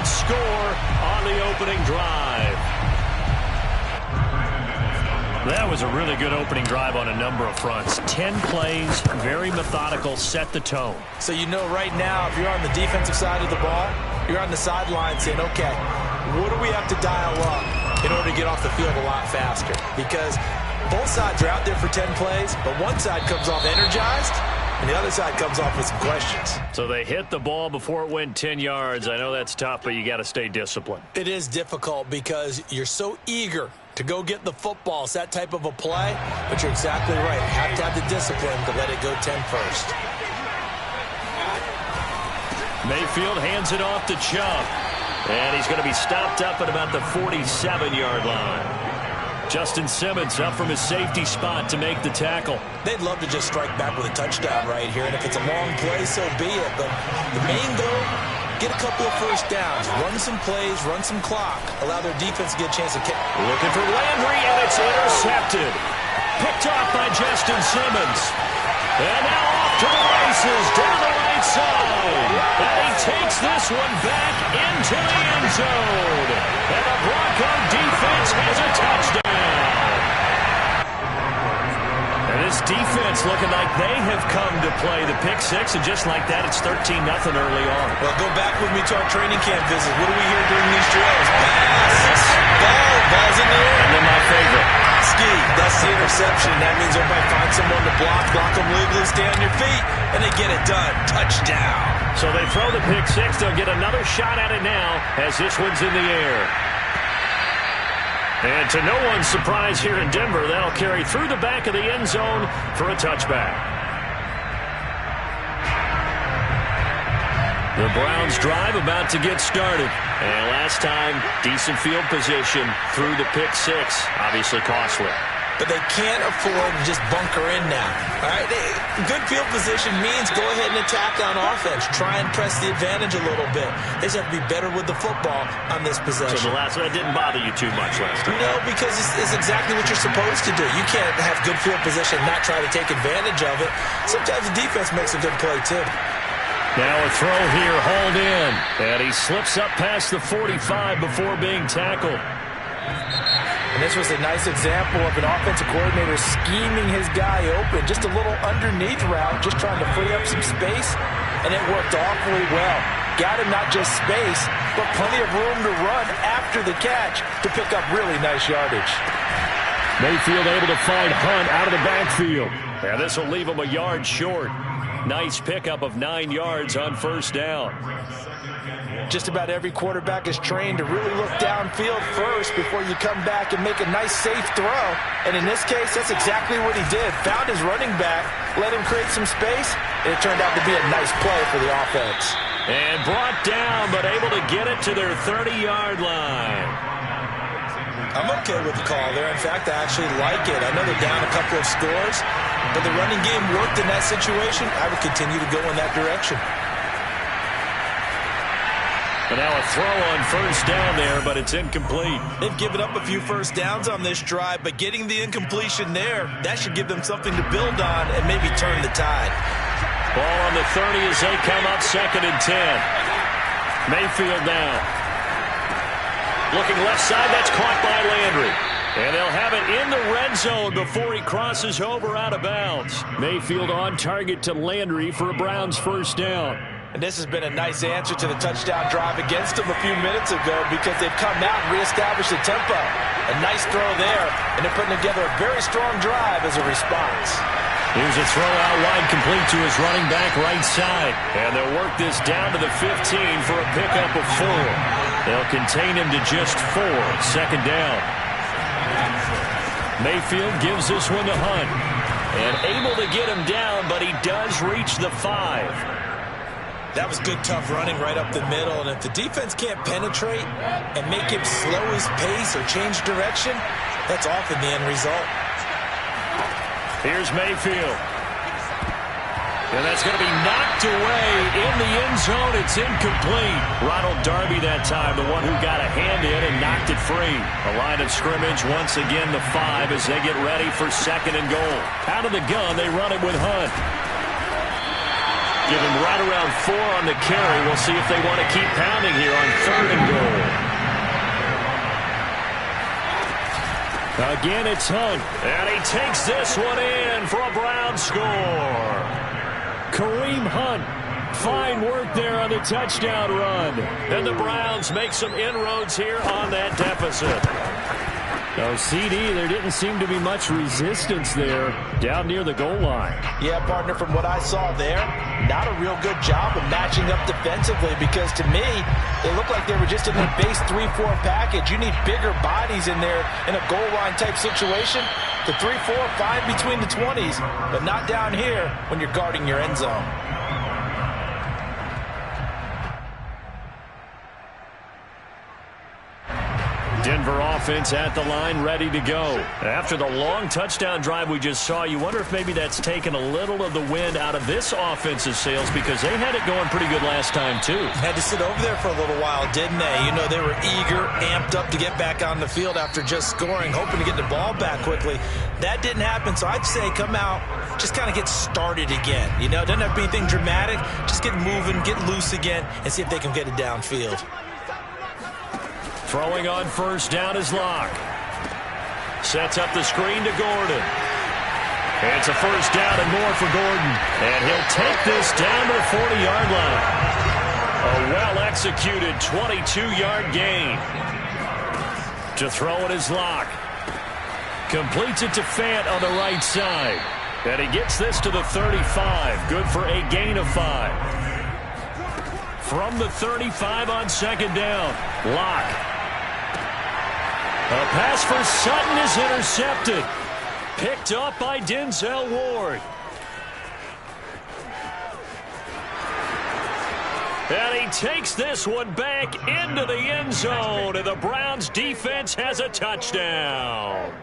would score on the opening drive. That was a really good opening drive on a number of fronts. 10 plays, very methodical, set the tone. So you know right now, if you're on the defensive side of the ball, you're on the sideline saying, okay, what do we have to dial up in order to get off the field a lot faster? Because both sides are out there for 10 plays, but one side comes off energized, and the other side comes off with some questions. So they hit the ball before it went 10 yards. I know that's tough, but you got to stay disciplined. It is difficult because you're so eager to go get the football. It's that type of a play, but you're exactly right. You have to have the discipline to let it go 10 first. Mayfield hands it off to Chubb. And he's going to be stopped up at about the 47-yard line. Justin Simmons up from his safety spot to make the tackle. They'd love to just strike back with a touchdown right here, and if it's a long play, so be it. But the main goal, get a couple of first downs, run some plays, run some clock, allow their defense to get a chance to kick. Looking for Landry, and it's intercepted. Picked off by Justin Simmons. And now off to the races, down the right side. And he takes this one back into the end zone. And the Bronco defense has a touchdown. And this defense looking like they have come to play the pick six, and just like that, it's 13-0 early on. Well, go back with me to our training camp visit. What do we hear during these drills? Pass, ball's in the air. And then my favorite. Ski, that's the interception. That means everybody finds someone to block them legally, stay on your feet, and they get it done. Touchdown. So they throw the pick six. They'll get another shot at it now as this one's in the air. And to no one's surprise here in Denver, that'll carry through the back of the end zone for a touchback. The Browns drive about to get started. And last time, decent field position through the pick six. Obviously costly. But they can't afford to just bunker in now. All right, good field position means go ahead and attack on offense. Try and press the advantage a little bit. They just have to be better with the football on this possession. So the last one didn't bother you too much last time? No, because it's exactly what you're supposed to do. You can't have good field position and not try to take advantage of it. Sometimes the defense makes a good play, too. Now a throw here, hauled in. And he slips up past the 45 before being tackled. And this was a nice example of an offensive coordinator scheming his guy open. Just a little underneath route, just trying to free up some space. And it worked awfully well. Got him not just space, but plenty of room to run after the catch to pick up really nice yardage. Mayfield able to find Hunt out of the backfield. And this will leave him a yard short. Nice pickup of 9 yards on first down. Just about every quarterback is trained to really look downfield first before you come back and make a nice, safe throw. And in this case, that's exactly what he did. Found his running back, let him create some space, and it turned out to be a nice play for the offense. And brought down, but able to get it to their 30-yard line. I'm okay with the call there. In fact, I actually like it. I know they're down a couple of scores, but the running game worked in that situation. I would continue to go in that direction. And now a throw on first down there, but it's incomplete. They've given up a few first downs on this drive, but getting the incompletion there, that should give them something to build on and maybe turn the tide. Ball on the 30 as they come up 2nd and 10. Mayfield now. Looking left side, that's caught by Landry. And they'll have it in the red zone before he crosses over out of bounds. Mayfield on target to Landry for a Browns first down. And this has been a nice answer to the touchdown drive against them a few minutes ago because they've come out and reestablished the tempo. A nice throw there, and they're putting together a very strong drive as a response. Here's a throw out wide, complete to his running back right side. And they'll work this down to the 15 for a pickup of 4. They'll contain him to just 4. 2nd down. Mayfield gives this one to Hunt. And able to get him down, but he does reach the 5. That was good, tough running right up the middle. And if the defense can't penetrate and make him slow his pace or change direction, that's often the end result. Here's Mayfield. And that's going to be knocked away in the end zone. It's incomplete. Ronald Darby that time, the one who got a hand in and knocked it free. A line of scrimmage, once again the 5 as they get ready for 2nd and goal. Out of the gun, they run it with Hunt. Give him right around 4 on the carry. We'll see if they want to keep pounding here on 3rd and goal. Again, it's Hunt. And he takes this one in for a Brown score. Kareem Hunt. Fine work there on the touchdown run. And the Browns make some inroads here on that deficit. No, CD, there didn't seem to be much resistance there down near the goal line. Yeah, partner, from what I saw there, not a real good job of matching up defensively because to me, they looked like they were just in their base 3-4 package. You need bigger bodies in there in a goal line type situation. The 3-4, fine between the 20s, but not down here when you're guarding your end zone. Denver offense at the line, ready to go. After the long touchdown drive we just saw, you wonder if maybe that's taken a little of the wind out of this offense's sails because they had it going pretty good last time, too. Had to sit over there for a little while, didn't they? You know, they were eager, amped up to get back on the field after just scoring, hoping to get the ball back quickly. That didn't happen, so I'd say come out, just kind of get started again. You know, it doesn't have to be anything dramatic. Just get moving, get loose again, and see if they can get it downfield. Throwing on 1st down is Locke. Sets up the screen to Gordon. It's a 1st down and more for Gordon. And he'll take this down to the 40-yard line. A well-executed 22-yard gain. To throw it is Locke. Completes it to Fant on the right side. And he gets this to the 35. Good for a gain of 5. From the 35 on 2nd down, Locke. A pass for Sutton is intercepted. Picked up by Denzel Ward. And he takes this one back into the end zone. And the Browns defense has a touchdown.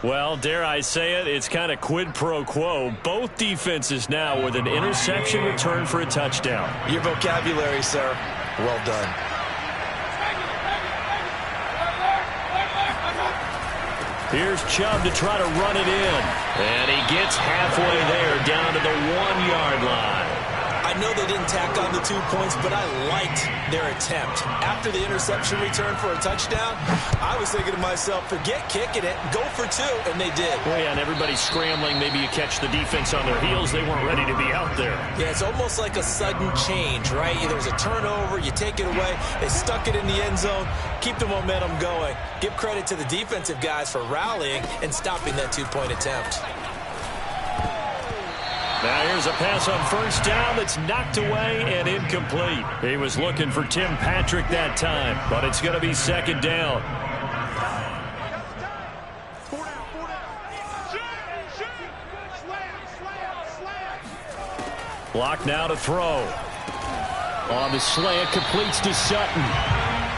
Well, dare I say it, it's kind of quid pro quo. Both defenses now with an interception return for a touchdown. Your vocabulary, sir. Well done. Here's Chubb to try to run it in. And he gets halfway there down to the 1-yard line. I know they didn't tack on the 2 points, but I liked their attempt. After the interception return for a touchdown, I was thinking to myself, forget kicking it, go for 2, and they did. Well, yeah, and everybody's scrambling. Maybe you catch the defense on their heels. They weren't ready to be out there. Yeah, it's almost like a sudden change, right? There's a turnover, you take it away, they stuck it in the end zone, keep the momentum going. Give credit to the defensive guys for rallying and stopping that 2-point attempt. Now here's a pass on 1st down that's knocked away and incomplete. He was looking for Tim Patrick that time, but it's going to be 2nd down. Block now to throw. On the slant, completes to Sutton.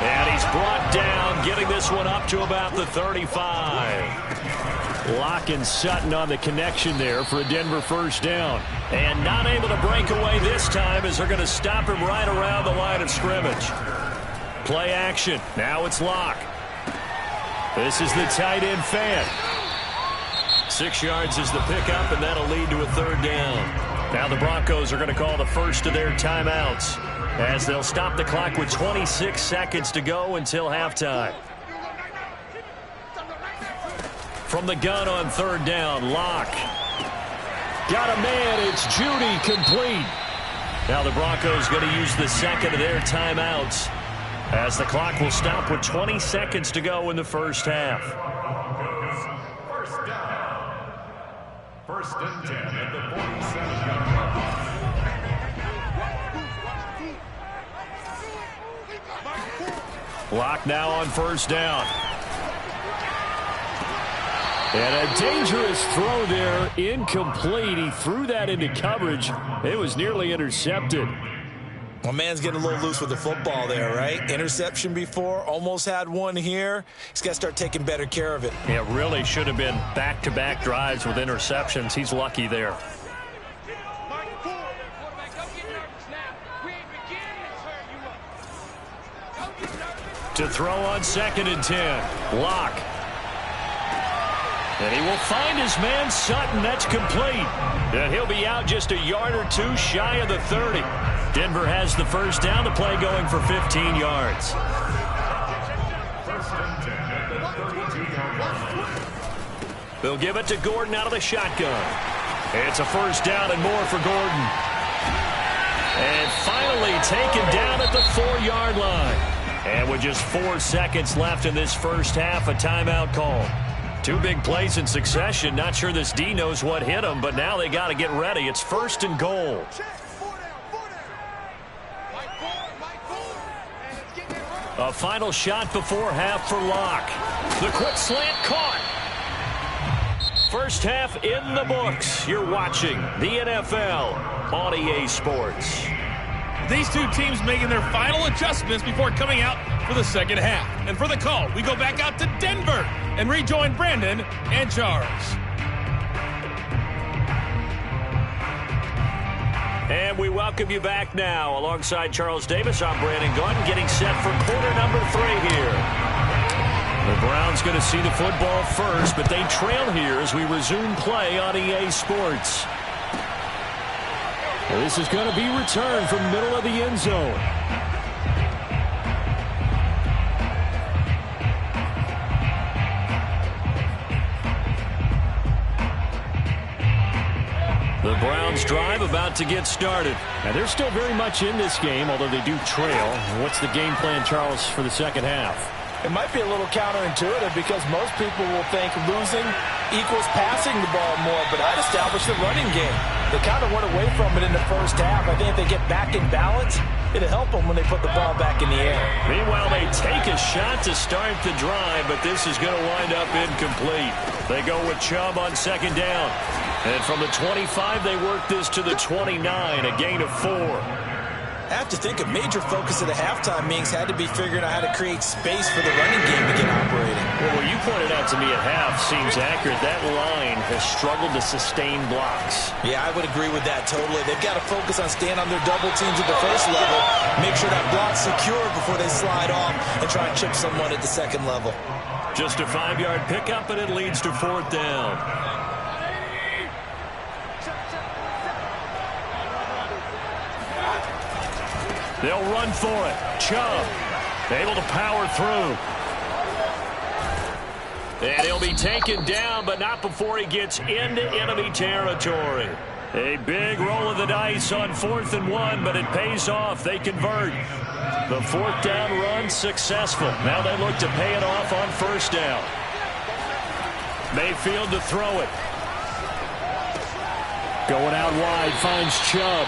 And he's brought down, getting this one up to about the 35. Locke and Sutton on the connection there for a Denver 1st down. And not able to break away this time as they're going to stop him right around the line of scrimmage. Play action. Now it's Locke. This is the tight end Fant. 6 yards is the pickup, and that'll lead to a 3rd down. Now the Broncos are going to call the first of their timeouts as they'll stop the clock with 26 seconds to go until halftime. From the gun on 3rd down, Locke. Got a man, it's Judy, complete. Now the Broncos going to use the 2nd of their timeouts as the clock will stop with 20 seconds to go in the 1st half. 1st down. 1st and 10 at the 47-yard line. Locke now on 1st down. And a dangerous throw there, incomplete. He threw that into coverage. It was nearly intercepted. My man's getting a little loose with the football there, right? Interception before, almost had one here. He's got to start taking better care of it. It really should have been back-to-back drives with interceptions. He's lucky there. To throw on 2nd and 10. Locke. And he will find his man Sutton. That's complete. And he'll be out just a yard or two shy of the 30. Denver has the first down. The play going for 15 yards. First and 10 at the 32-yard line. They'll give it to Gordon out of the shotgun. It's a first down and more for Gordon. And finally taken down at the 4-yard line. And with just 4 seconds left in this first half, a timeout call. 2 big plays in succession. Not sure this D knows what hit him, but now they got to get ready. It's first and goal. A final shot before half for Locke. The quick slant caught. First half in the books. You're watching the NFL on EA Sports. These two teams making their final adjustments before coming out for the second half. And for the call, we go back out to Denver and rejoin Brandon and Charles. And we welcome you back now. Alongside Charles Davis, I'm Brandon Gordon, getting set for quarter number 3 here. The Browns going to see the football first, but they trail here as we resume play on EA Sports. This is going to be returned from middle of the end zone. The Browns drive about to get started. Now they're still very much in this game, although they do trail. What's the game plan, Charles, for the second half? It might be a little counterintuitive because most people will think losing equals passing the ball more, but I'd establish the running game. They kind of went away from it in the first half. I think if they get back in balance, it'll help them when they put the ball back in the air. Meanwhile, they take a shot to start the drive, but this is going to wind up incomplete. They go with Chubb on second down. And from the 25, they work this to the 29, a gain of 4. I have to think a major focus of the halftime meetings had to be figuring out how to create space for the running game to get operating. Well, what you pointed out to me at half seems accurate. That line has struggled to sustain blocks. Yeah, I would agree with that totally. They've got to focus on staying on their double teams at the first level, make sure that block's secure before they slide off and try and chip someone at the second level. Just a 5-yard pickup, and it leads to 4th down. They'll run for it. Chubb able to power through. And he'll be taken down, but not before he gets into enemy territory. A big roll of the dice on 4th and 1, but it pays off. They convert. The 4th down run successful. Now they look to pay it off on 1st down. Mayfield to throw it. Going out wide, finds Chubb.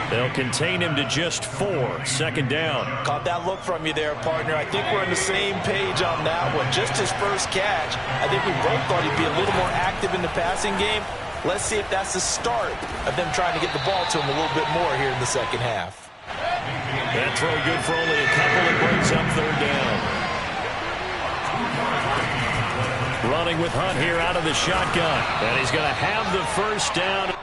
They'll contain him to just 4. 2nd down. Caught that look from you there, partner. I think we're on the same page on that one. Just his first catch. I think we both thought he'd be a little more active in the passing game. Let's see if that's the start of them trying to get the ball to him a little bit more here in the second half. That throw good for only a couple. It brings up 3rd down. Running with Hunt here out of the shotgun. And he's going to have the first down.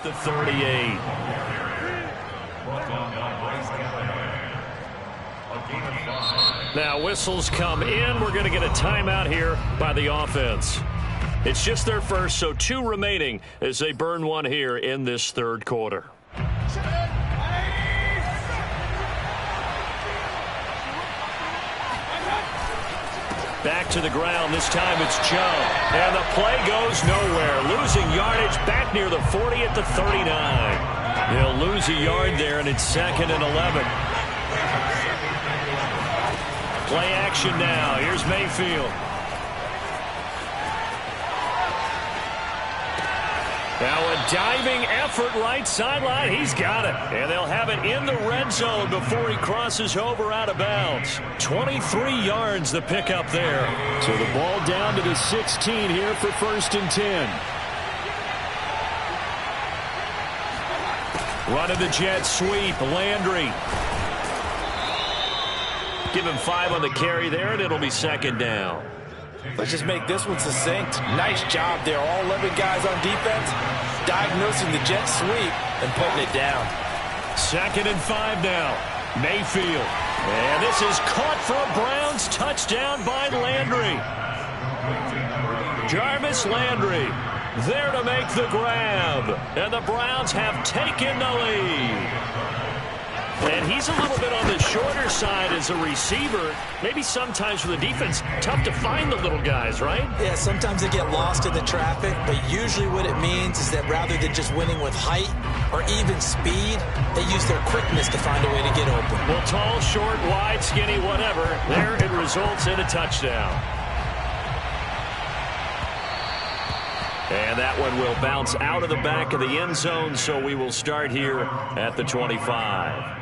at the 38. Now whistles come in. We're going to get a timeout here by the offense. It's just their first, so 2 remaining as they burn one here in this third quarter. Back to the ground. This time it's Joe. And the play goes nowhere. Losing yardage back near the 40 at the 39. He'll lose a yard there, and it's 2nd and 11. Play action now. Here's Mayfield. Now a diving effort right sideline. He's got it. And they'll have it in the red zone before he crosses over out of bounds. 23 yards the pickup there. So the ball down to the 16 here for 1st and 10. Running the jet sweep. Landry. Give him 5 on the carry there, and it'll be 2nd down. Let's just make this one succinct. Nice job there. All 11 guys on defense diagnosing the jet sweep and putting it down. 2nd and 5 now. Mayfield. And this is caught for a Browns touchdown by Landry. Jarvis Landry there to make the grab. And the Browns have taken the lead. And he's a little bit on the shorter side as a receiver. Maybe sometimes for the defense, tough to find the little guys, right? Yeah, sometimes they get lost in the traffic, but usually what it means is that rather than just winning with height or even speed, they use their quickness to find a way to get open. Well, tall, short, wide, skinny, whatever, there it results in a touchdown. And that one will bounce out of the back of the end zone, so we will start here at the 25.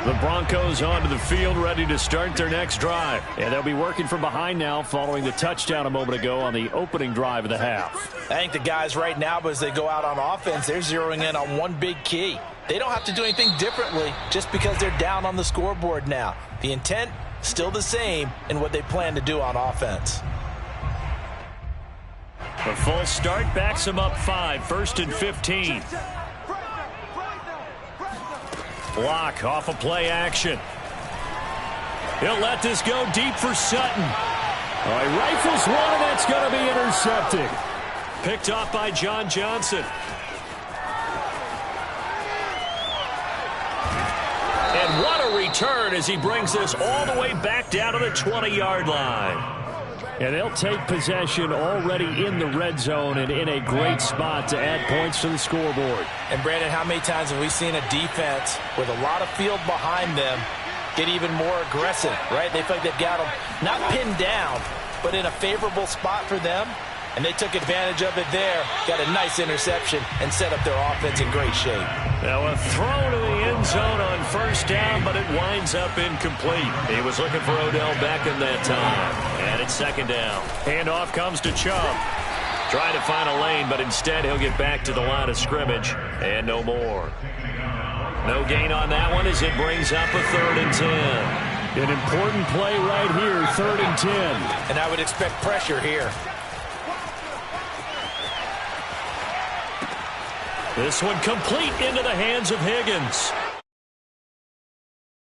The Broncos onto the field, ready to start their next drive. And they'll be working from behind now following the touchdown a moment ago on the opening drive of the half. I think the guys right now, as they go out on offense, they're zeroing in on one big key. They don't have to do anything differently just because they're down on the scoreboard now. The intent, still the same in what they plan to do on offense. The full start backs him up 5, 1st and 15. Block off a play action. He'll let this go deep for Sutton. Oh, he rifles one, and that's going to be intercepted. Picked off by John Johnson. And what a return as he brings this all the way back down to the 20-yard line. And they'll take possession already in the red zone and in a great spot to add points to the scoreboard. And, Brandon, how many times have we seen a defense with a lot of field behind them get even more aggressive, right? They feel like they've got them not pinned down, but in a favorable spot for them. And they took advantage of it there, got a nice interception, and set up their offense in great shape. Now a throw to the end zone on 1st down, but it winds up incomplete. He was looking for Odell Beckham that time. And it's 2nd down. Handoff comes to Chubb. Trying to find a lane, but instead he'll get back to the line of scrimmage. And no more. No gain on that one as it brings up a 3rd and 10. An important play right here, 3rd and 10. And I would expect pressure here. This one complete into the hands of Higgins.